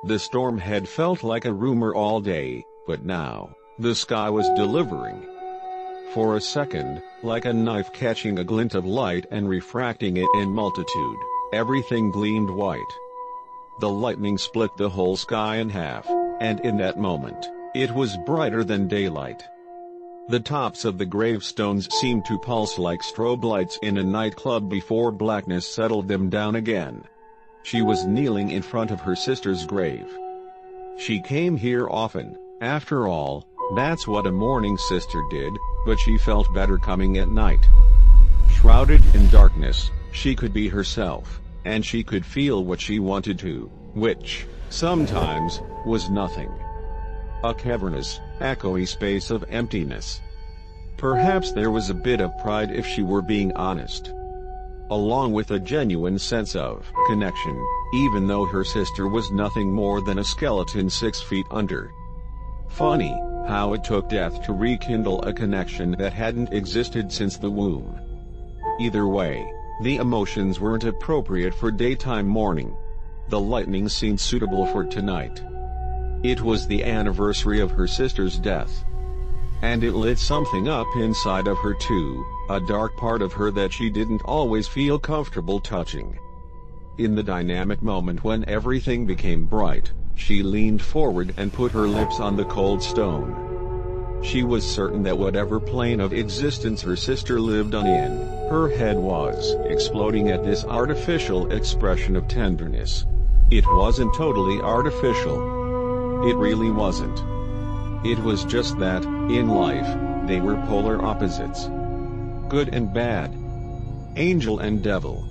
The storm had felt like a rumor all day, but now, the sky was delivering. For a second, like a knife catching a glint of light and refracting it in multitude, everything gleamed white. The lightning split the whole sky in half, and in that moment, it was brighter than daylight. The tops of the gravestones seemed to pulse like strobe lights in a nightclub before blackness settled them down again. She was kneeling in front of her sister's grave. She came here often, after all, that's what a mourning sister did, but she felt better coming at night. Shrouded in darkness, she could be herself, and she could feel what she wanted to, which, sometimes, was nothing. A cavernous, echoey space of emptiness. Perhaps there was a bit of pride if she were being honest. Along with a genuine sense of connection, even though her sister was nothing more than a skeleton 6 feet under. Funny, how it took death to rekindle a connection that hadn't existed since the womb. Either way, the emotions weren't appropriate for daytime mourning. The lightning seemed suitable for tonight. It was the anniversary of her sister's death. And it lit something up inside of her too, a dark part of her that she didn't always feel comfortable touching. In the dynamic moment when everything became bright, she leaned forward and put her lips on the cold stone. She was certain that whatever plane of existence her sister lived on in, her head was exploding at this artificial expression of tenderness. It wasn't totally artificial. It really wasn't. It was just that, in life, they were polar opposites. Good and bad. Angel and devil.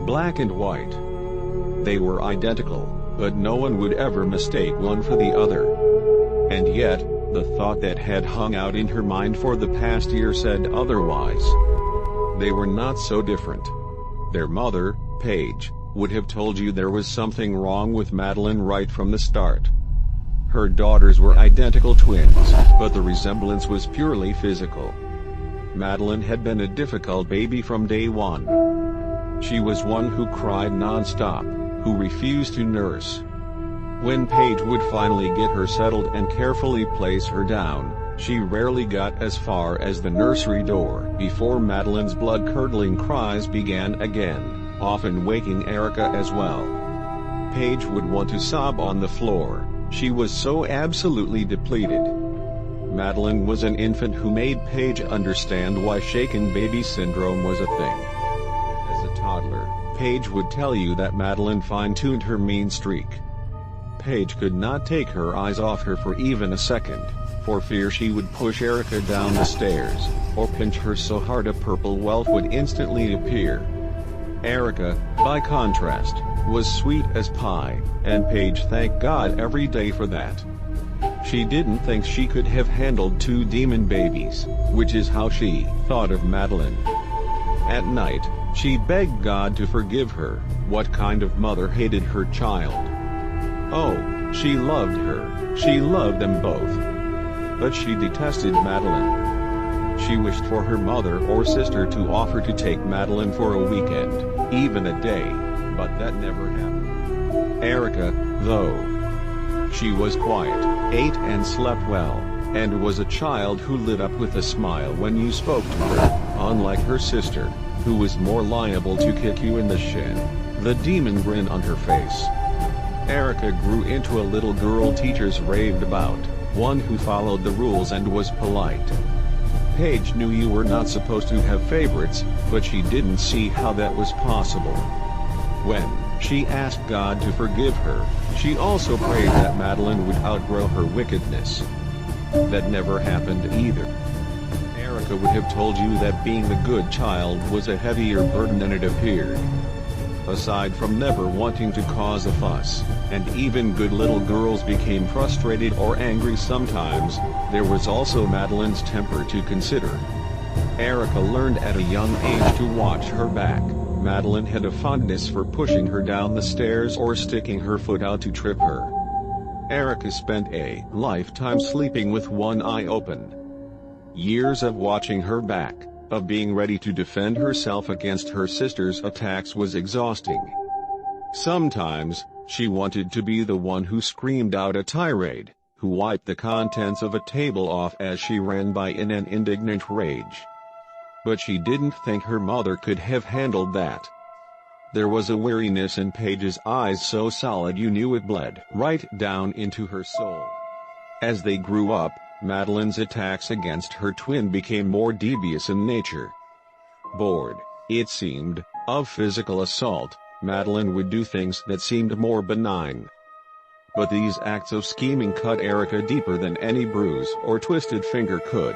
Black and white. They were identical, but no one would ever mistake one for the other. And yet, the thought that had hung out in her mind for the past year said otherwise. They were not so different. Their mother, Paige, would have told you there was something wrong with Madeline right from the start. Her daughters were identical twins, but the resemblance was purely physical. Madeline had been a difficult baby from day one. She was one who cried non-stop, who refused to nurse. When Paige would finally get her settled and carefully place her down, she rarely got as far as the nursery door before Madeline's blood-curdling cries began again, often waking Erica as well. Paige would want to sob on the floor. She was so absolutely depleted. Madeline was an infant who made Paige understand why shaken baby syndrome was a thing. As a toddler, Paige would tell you that Madeline fine-tuned her mean streak. Paige could not take her eyes off her for even a second, for fear she would push Erica down the stairs, or pinch her so hard a purple welt would instantly appear. Erica, by contrast, was sweet as pie, and Paige thanked God every day for that. She didn't think she could have handled 2 demon babies, which is how she thought of Madeline. At night, she begged God to forgive her. What kind of mother hated her child? Oh, she loved her, she loved them both. But she detested Madeline. She wished for her mother or sister to offer to take Madeline for a weekend, even a day, but that never happened. Erica, though. She was quiet, ate and slept well, and was a child who lit up with a smile when you spoke to her, unlike her sister, who was more liable to kick you in the shin, the demon grin on her face. Erica grew into a little girl teachers raved about, one who followed the rules and was polite. Paige knew you were not supposed to have favorites, but she didn't see how that was possible. When she asked God to forgive her, she also prayed that Madeline would outgrow her wickedness. That never happened either. Erica would have told you that being the good child was a heavier burden than it appeared. Aside from never wanting to cause a fuss, and even good little girls became frustrated or angry sometimes, there was also Madeline's temper to consider. Erica learned at a young age to watch her back. Madeline had a fondness for pushing her down the stairs or sticking her foot out to trip her. Erica spent a lifetime sleeping with one eye open. Years of watching her back, of being ready to defend herself against her sister's attacks was exhausting. Sometimes, She wanted to be the one who screamed out a tirade, who wiped the contents of a table off as she ran by in an indignant rage. But she didn't think her mother could have handled that. There was a weariness in Paige's eyes so solid you knew it bled right down into her soul. As they grew up, Madeline's attacks against her twin became more devious in nature. Bored, it seemed, of physical assault, Madeline would do things that seemed more benign. But these acts of scheming cut Erica deeper than any bruise or twisted finger could.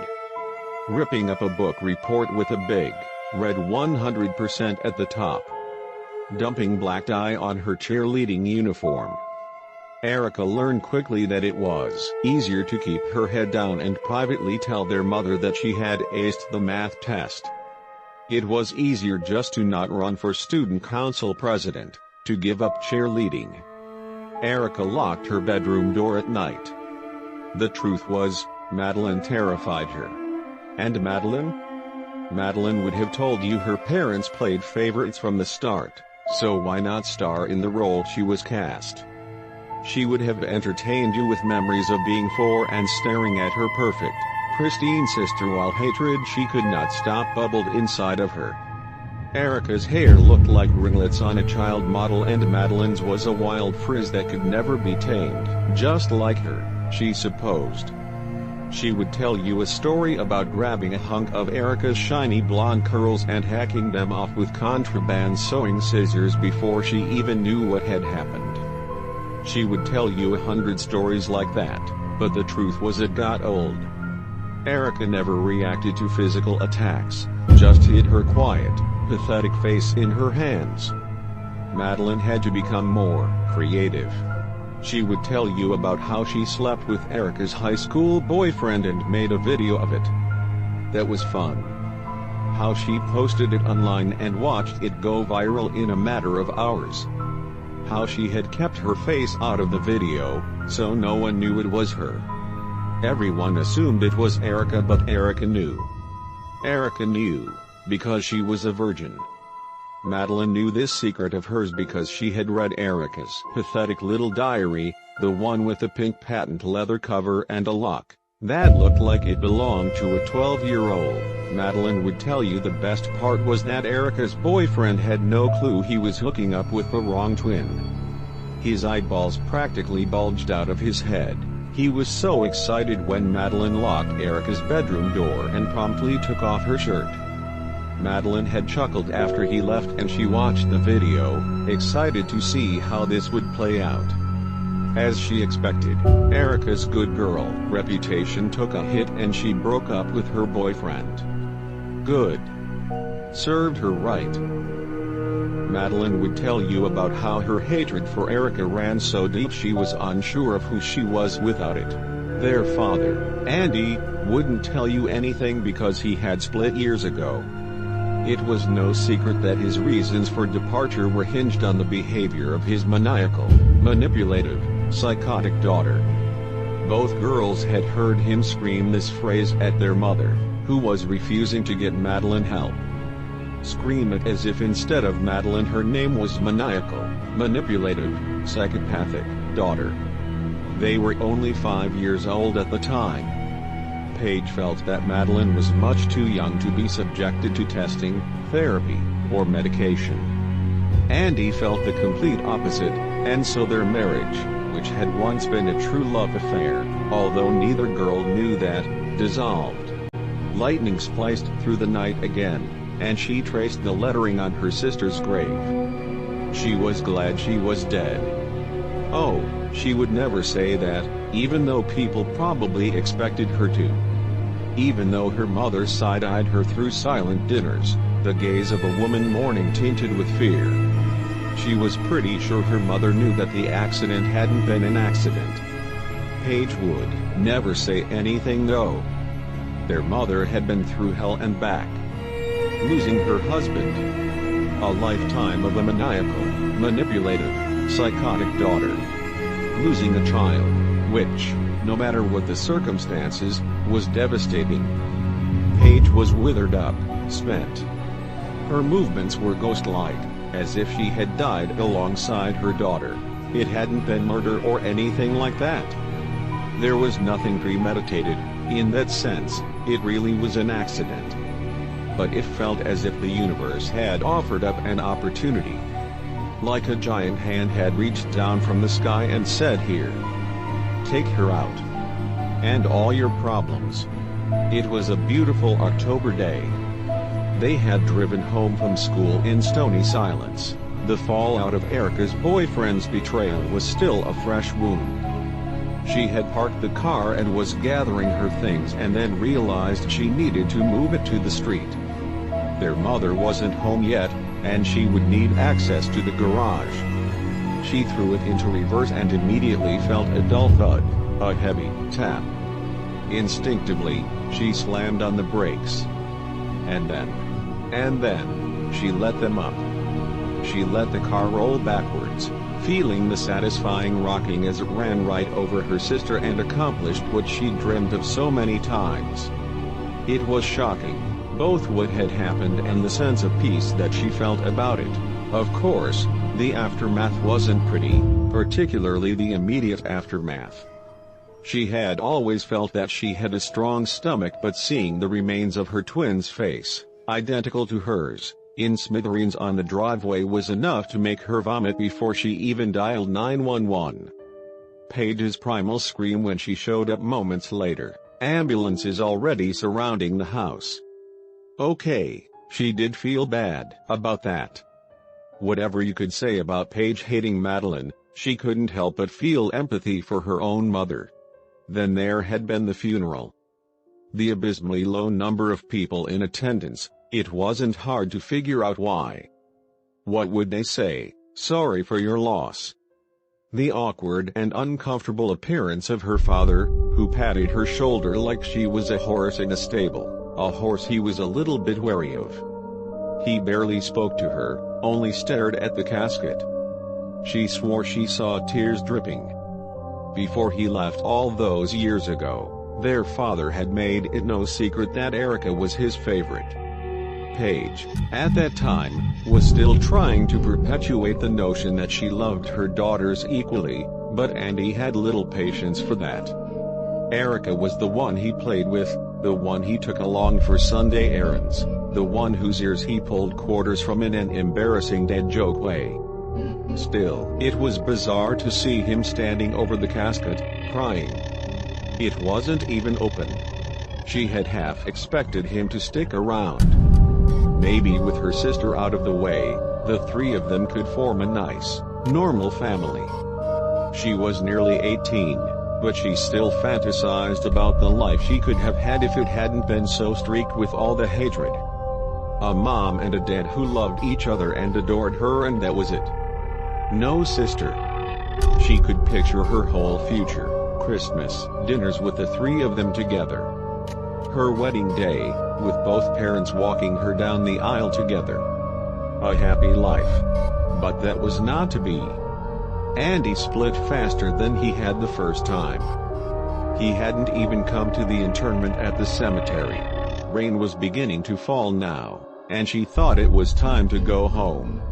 Ripping up a book report with a big, red 100% at the top. Dumping black dye on her cheerleading uniform. Erica learned quickly that it was easier to keep her head down and privately tell their mother that she had aced the math test. It was easier just to not run for student council president, to give up cheerleading. Erica locked her bedroom door at night. The truth was, Madeline terrified her. And Madeline? Madeline would have told you her parents played favorites from the start, so why not star in the role she was cast? She would have entertained you with memories of being 4 and staring at her perfect, pristine sister while hatred she could not stop bubbled inside of her. Erica's hair looked like ringlets on a child model and Madeline's was a wild frizz that could never be tamed, just like her, she supposed. She would tell you a story about grabbing a hunk of Erica's shiny blonde curls and hacking them off with contraband sewing scissors before she even knew what had happened. She would tell you 100 stories like that, but the truth was it got old. Erica never reacted to physical attacks, just hid her quiet, pathetic face in her hands. Madeline had to become more creative. She would tell you about how she slept with Erica's high school boyfriend and made a video of it. That was fun. How she posted it online and watched it go viral in a matter of hours. How she had kept her face out of the video, so no one knew it was her. Everyone assumed it was Erica, but Erica knew. Erica knew, because she was a virgin. Madeline knew this secret of hers because she had read Erica's pathetic little diary, the one with the pink patent leather cover and a lock that looked like it belonged to a 12-year-old. Madeline would tell you the best part was that Erica's boyfriend had no clue he was hooking up with the wrong twin. His eyeballs practically bulged out of his head. He was so excited when Madeline locked Erica's bedroom door and promptly took off her shirt. Madeline had chuckled after he left and she watched the video, excited to see how this would play out. As she expected, Erica's good girl reputation took a hit and she broke up with her boyfriend. Good. Served her right. Madeline would tell you about how her hatred for Erica ran so deep she was unsure of who she was without it. Their father, Andy, wouldn't tell you anything because he had split years ago. It was no secret that his reasons for departure were hinged on the behavior of his maniacal, manipulative, psychotic daughter. Both girls had heard him scream this phrase at their mother, who was refusing to get Madeline help. Scream it as if instead of Madeline her name was maniacal, manipulative, psychopathic daughter. They were only 5 years old at the time. Paige felt that Madeline was much too young to be subjected to testing, therapy, or medication. Andy felt the complete opposite, and so their marriage, which had once been a true love affair, although neither girl knew that, dissolved. Lightning spliced through the night again, and she traced the lettering on her sister's grave. She was glad she was dead. Oh, she would never say that, even though people probably expected her to. Even though her mother side-eyed her through silent dinners, the gaze of a woman mourning tinted with fear. She was pretty sure her mother knew that the accident hadn't been an accident. Paige would never say anything though. Their mother had been through hell and back. Losing her husband. A lifetime of a maniacal, manipulative, psychotic daughter. Losing a child, which, no matter what the circumstances, was devastating. Paige was withered up, spent. Her movements were ghost-like, as if she had died alongside her daughter, It hadn't been murder or anything like that. There was nothing premeditated, in that sense, it really was an accident. But it felt as if the universe had offered up an opportunity. Like a giant hand had reached down from the sky and said, "Here. Take her out. And all your problems." It was a beautiful October day. They had driven home from school in stony silence. The fallout of Erica's boyfriend's betrayal was still a fresh wound. She had parked the car and was gathering her things and then realized she needed to move it to the street. Their mother wasn't home yet, and she would need access to the garage. She threw it into reverse and immediately felt a dull thud, a heavy tap. Instinctively, she slammed on the brakes. And then, she let them up. She let the car roll backwards, feeling the satisfying rocking as it ran right over her sister and accomplished what she'd dreamed of so many times. It was shocking, both what had happened and the sense of peace that she felt about it. Of course, the aftermath wasn't pretty, particularly the immediate aftermath. She had always felt that she had a strong stomach, but seeing the remains of her twin's face, identical to hers, in smithereens on the driveway was enough to make her vomit before she even dialed 911. Paige's primal scream when she showed up moments later, ambulances already surrounding the house. Okay, she did feel bad about that. Whatever you could say about Paige hating Madeline, she couldn't help but feel empathy for her own mother. Then there had been the funeral. The abysmally low number of people in attendance, it wasn't hard to figure out why. What would they say? "Sorry for your loss." The awkward and uncomfortable appearance of her father, who patted her shoulder like she was a horse in a stable, a horse he was a little bit wary of. He barely spoke to her, only stared at the casket. She swore she saw tears dripping. Before he left all those years ago, their father had made it no secret that Erica was his favorite. Paige, at that time, was still trying to perpetuate the notion that she loved her daughters equally, but Andy had little patience for that. Erica was the one he played with, the one he took along for Sunday errands, the one whose ears he pulled quarters from in an embarrassing dead joke way. Still, it was bizarre to see him standing over the casket, crying. It wasn't even open. She had half expected him to stick around. Maybe with her sister out of the way, the three of them could form a nice, normal family. She was nearly 18, but she still fantasized about the life she could have had if it hadn't been so streaked with all the hatred. A mom and a dad who loved each other and adored her, and that was it. No sister. She could picture her whole future, Christmas dinners with the three of them together. Her wedding day, with both parents walking her down the aisle together. A happy life. But that was not to be. Andy split faster than he had the first time. He hadn't even come to the interment at the cemetery. Rain was beginning to fall now, and she thought it was time to go home.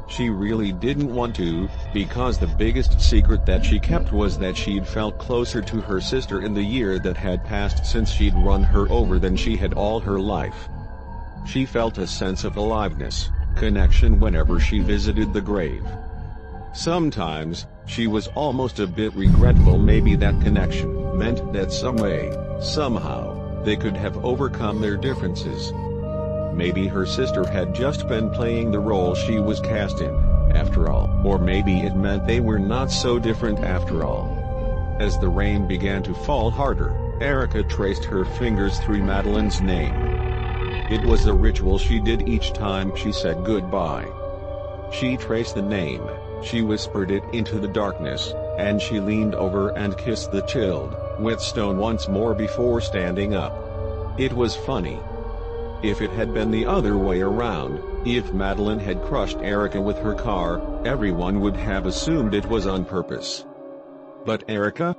She really didn't want to, because the biggest secret that she kept was that she'd felt closer to her sister in the year that had passed since she'd run her over than she had all her life. She felt a sense of aliveness, connection whenever she visited the grave. Sometimes, she was almost a bit regretful maybe that connection meant that some way, somehow, they could have overcome their differences. Maybe her sister had just been playing the role she was cast in, after all, or maybe it meant they were not so different after all. As the rain began to fall harder, Erica traced her fingers through Madeline's name. It was a ritual she did each time she said goodbye. She traced the name, she whispered it into the darkness, and she leaned over and kissed the chilled, wet stone once more before standing up. It was funny. If it had been the other way around, if Madeline had crushed Erica with her car, everyone would have assumed it was on purpose. But Erica?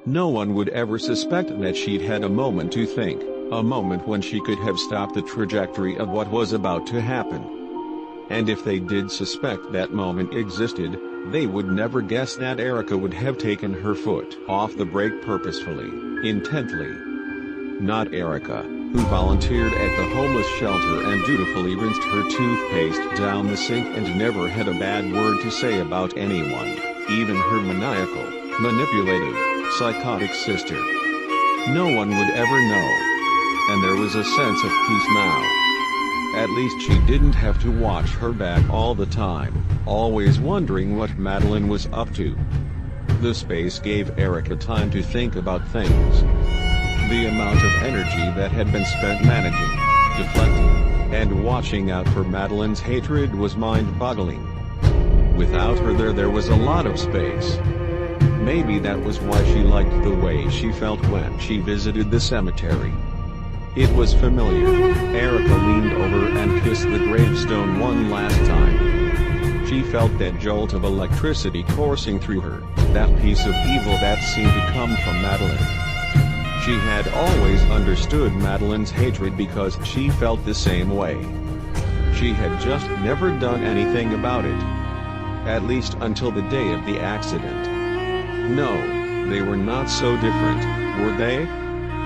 No one would ever suspect that she'd had a moment to think, a moment when she could have stopped the trajectory of what was about to happen. And if they did suspect that moment existed, they would never guess that Erica would have taken her foot off the brake purposefully, intently. Not Erica, who volunteered at the homeless shelter and dutifully rinsed her toothpaste down the sink and never had a bad word to say about anyone, even her maniacal, manipulative, psychotic sister. No one would ever know. And there was a sense of peace now. At least she didn't have to watch her back all the time, always wondering what Madeline was up to. The space gave Erica time to think about things. The amount of energy that had been spent managing, deflecting, and watching out for Madeline's hatred was mind-boggling. Without her there was a lot of space. Maybe that was why she liked the way she felt when she visited the cemetery. It was familiar. Erica leaned over and kissed the gravestone one last time. She felt that jolt of electricity coursing through her, that piece of evil that seemed to come from Madeline. She had always understood Madeline's hatred because she felt the same way. She had just never done anything about it. At least until the day of the accident. No, they were not so different, were they?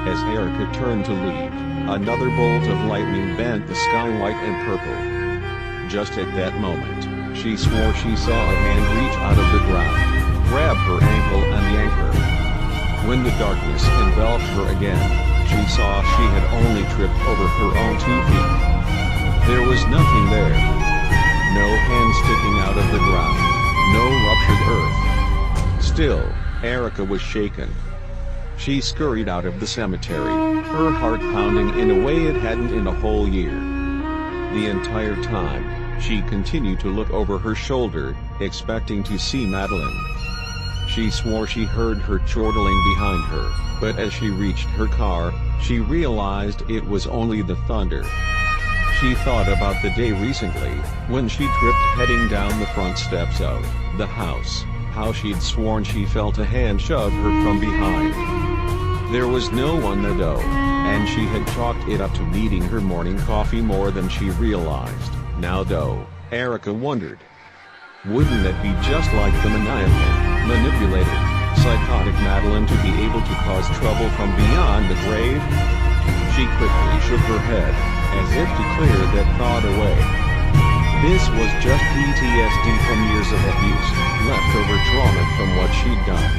As Erica turned to leave, another bolt of lightning bent the sky white and purple. Just at that moment, she swore she saw a hand reach out of the ground, grab her ankle and yank her. When the darkness enveloped her again, she saw she had only tripped over her own 2 feet. There was nothing there. No hand sticking out of the ground, no ruptured earth. Still, Erica was shaken. She scurried out of the cemetery, her heart pounding in a way it hadn't in a whole year. The entire time, she continued to look over her shoulder, expecting to see Madeline. She swore she heard her chortling behind her, but as she reached her car, she realized it was only the thunder. She thought about the day recently, when she tripped heading down the front steps of the house, how she'd sworn she felt a hand shove her from behind. There was no one there though, and she had chalked it up to needing her morning coffee more than she realized. Now though, Erica wondered. Wouldn't it be just like the maniacal, manipulative, psychotic Madeline to be able to cause trouble from beyond the grave? She quickly shook her head, as if to clear that thought away. This was just PTSD from years of abuse, leftover trauma from what she'd done.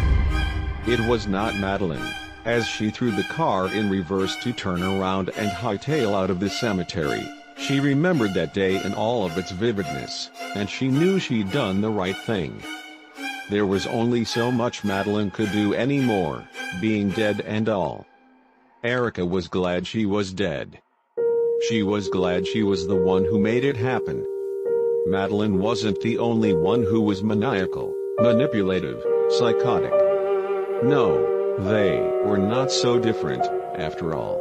It was not Madeline. As she threw the car in reverse to turn around and hightail out of the cemetery, she remembered that day in all of its vividness, and she knew she'd done the right thing. There was only so much Madeline could do anymore, being dead and all. Erica was glad she was dead. She was glad she was the one who made it happen. Madeline wasn't the only one who was maniacal, manipulative, psychotic. No, they were not so different, after all.